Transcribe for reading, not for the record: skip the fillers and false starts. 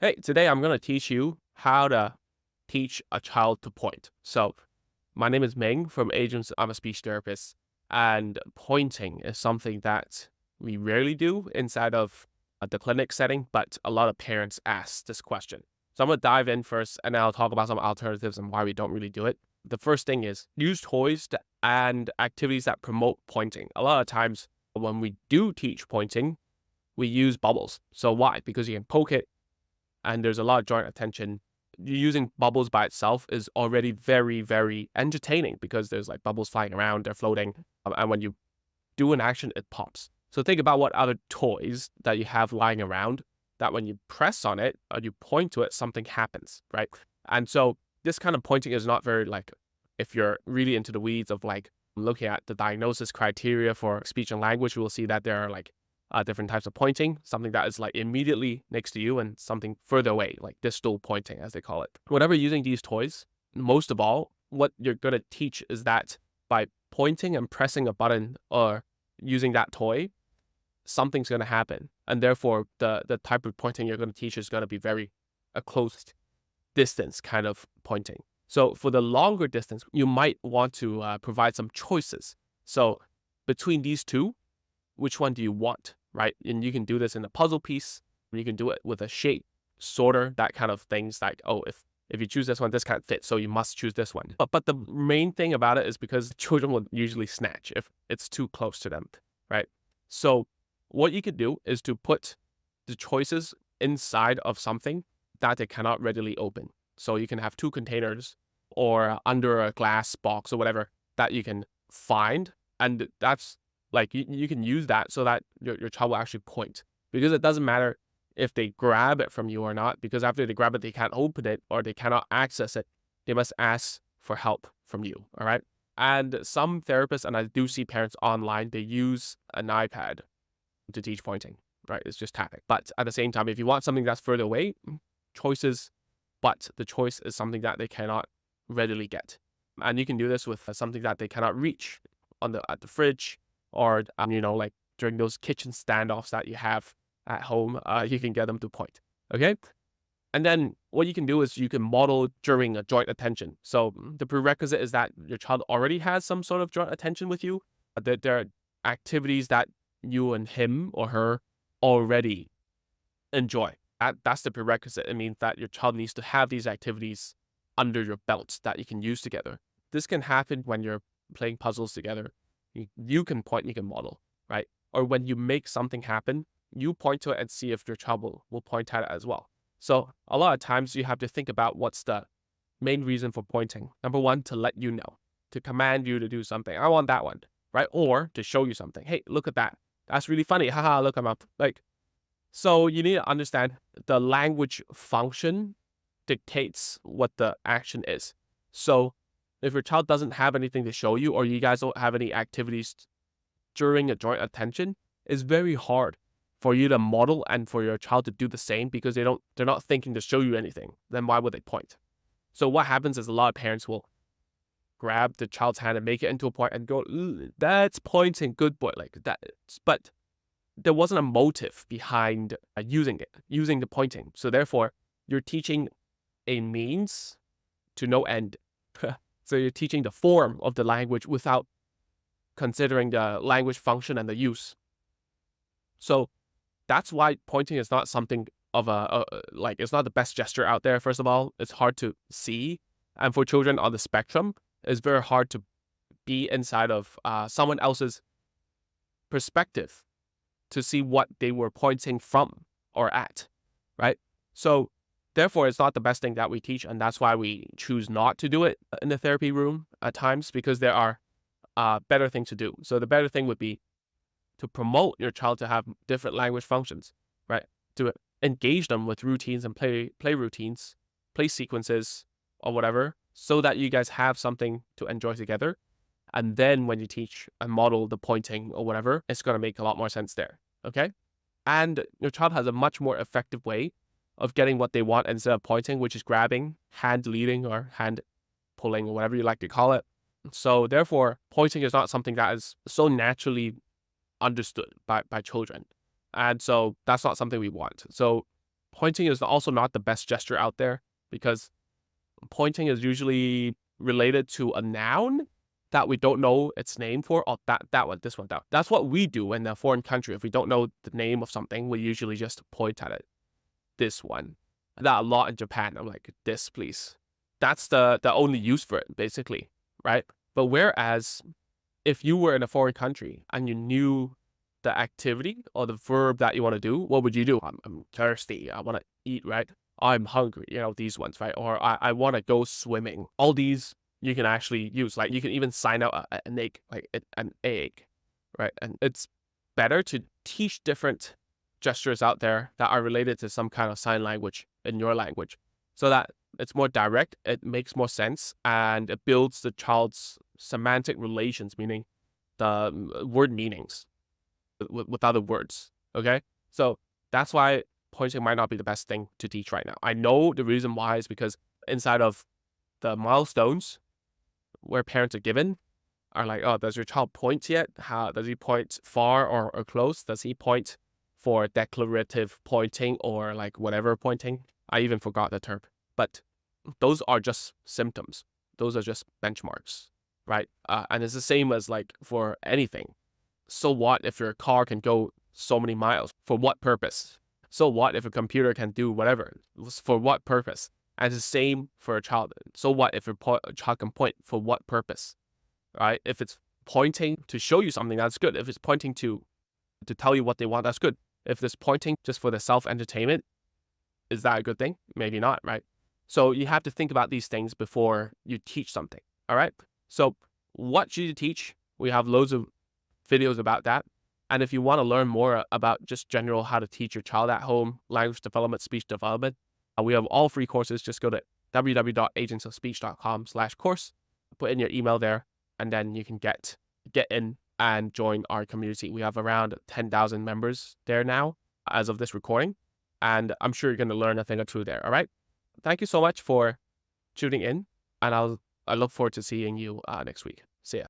Hey, today I'm going to teach you how to teach a child to point. So, my name is Ming from Agents. I'm a speech therapist, and pointing is something that we rarely do inside of the clinic setting, but a lot of parents ask this question. So, I'm going to dive in first, and then I'll talk about some alternatives and why we don't really do it. The first thing is use toys and activities that promote pointing. A lot of times, when we do teach pointing, we use bubbles. So, why? Because you can poke it and there's a lot of joint attention. Using bubbles by itself is already very, very entertaining because there's like bubbles flying around, they're floating, and when you do an action, it pops. So think about what other toys that you have lying around that when you press on it or you point to it, something happens, right? And so this kind of pointing is not very like, if you're really into the weeds of like looking at the diagnosis criteria for speech and language, you will see that there are like different types of pointing, something that is like immediately next to you and something further away, like distal pointing, as they call it. Whenever using these toys, most of all, what you're going to teach is that by pointing and pressing a button or using that toy, something's going to happen. And therefore, the type of pointing you're going to teach is going to be very a close distance kind of pointing. So for the longer distance, you might want to provide some choices. So between these two, which one do you want, right? And you can do this in a puzzle piece. You can do it with a shape sorter, that kind of things like, oh, if you choose this one, this can't fit, so you must choose this one. But the main thing about it is because children will usually snatch if it's too close to them, right? So what you could do is to put the choices inside of something that they cannot readily open. So you can have two containers or under a glass box or whatever that you can find. And that's like you can use that so that your child will actually point, because it doesn't matter if they grab it from you or not, because after they grab it, they can't open it or they cannot access it. They must ask for help from you. All right. And some therapists, and I do see parents online, they use an iPad to teach pointing, right? It's just tapping. But at the same time, if you want something that's further away, choices, but the choice is something that they cannot readily get. And you can do this with something that they cannot reach at the fridge, or like during those kitchen standoffs that you have at home, you can get them to point. Okay. And then what you can do is you can model during a joint attention. So the prerequisite is that your child already has some sort of joint attention with you, that there are activities that you and him or her already enjoy. That's the prerequisite. It means that your child needs to have these activities under your belt that you can use together. This can happen when you're playing puzzles together. You can point, you can model, right? Or when you make something happen, you point to it and see if your child will point at it as well. So a lot of times you have to think about what's the main reason for pointing. Number one, to let you know, to command you to do something. I want that one, right? Or to show you something. Hey, look at that. That's really funny. Haha, look, I'm up. Like, so you need to understand the language function dictates what the action is. So if your child doesn't have anything to show you, or you guys don't have any activities during a joint attention, it's very hard for you to model and for your child to do the same, because they're not thinking to show you anything. Then why would they point? So what happens is a lot of parents will grab the child's hand and make it into a point and go, that's pointing, good boy, like that. But there wasn't a motive behind using the pointing. So therefore, you're teaching a means to no end. So you're teaching the form of the language without considering the language function and the use. So that's why pointing is not something of like, it's not the best gesture out there. First of all, it's hard to see. And for children on the spectrum, it's very hard to be inside of someone else's perspective to see what they were pointing from or at, right? So therefore, it's not the best thing that we teach, and that's why we choose not to do it in the therapy room at times, because there are better things to do. So the better thing would be to promote your child to have different language functions, right? To engage them with routines and play routines, play sequences, or whatever, so that you guys have something to enjoy together. And then when you teach and model the pointing or whatever, it's going to make a lot more sense there. Okay. And your child has a much more effective way of getting what they want instead of pointing, which is grabbing, hand leading, or hand pulling, or whatever you like to call it. So therefore, pointing is not something that is so naturally understood by children. And so that's not something we want. So pointing is also not the best gesture out there because pointing is usually related to a noun that we don't know its name for. Oh, that one, this one, that. That's what we do in a foreign country. If we don't know the name of something, we usually just point at it. This one. That a lot in Japan. I'm like, this, please. That's the only use for it, basically, right? But whereas if you were in a foreign country and you knew the activity or the verb that you want to do, what would you do? I'm thirsty. I want to eat, right? I'm hungry, these ones, right? Or I want to go swimming. All these you can actually use. Like you can even sign out an egg, like an egg, right? And it's better to teach different gestures out there that are related to some kind of sign language in your language so that it's more direct, it makes more sense, and it builds the child's semantic relations, meaning the word meanings with other words. Okay? So that's why pointing might not be the best thing to teach right now. I know the reason why is because inside of the milestones where parents are given are like, oh, does your child point yet? How does he point far or close? Does he point for declarative pointing or like whatever pointing? I even forgot the term. But those are just symptoms. Those are just benchmarks, right? And it's the same as like for anything. So what if your car can go so many miles? For what purpose? So what if a computer can do whatever? For what purpose? And it's the same for a child. So what if a child can point? For what purpose? Right? If it's pointing to show you something, that's good. If it's pointing to tell you what they want, that's good. If it's pointing just for the self-entertainment, is that a good thing? Maybe not, right? So you have to think about these things before you teach something, all right? So what should you teach? We have loads of videos about that. And if you want to learn more about just general how to teach your child at home, language development, speech development, we have all free courses. Just go to www.agentsofspeech.com/course, put in your email there, and then you can get in and join our community. We have around 10,000 members there now as of this recording, and I'm sure you're going to learn a thing or two there. All right. Thank you so much for tuning in, and I look forward to seeing you next week.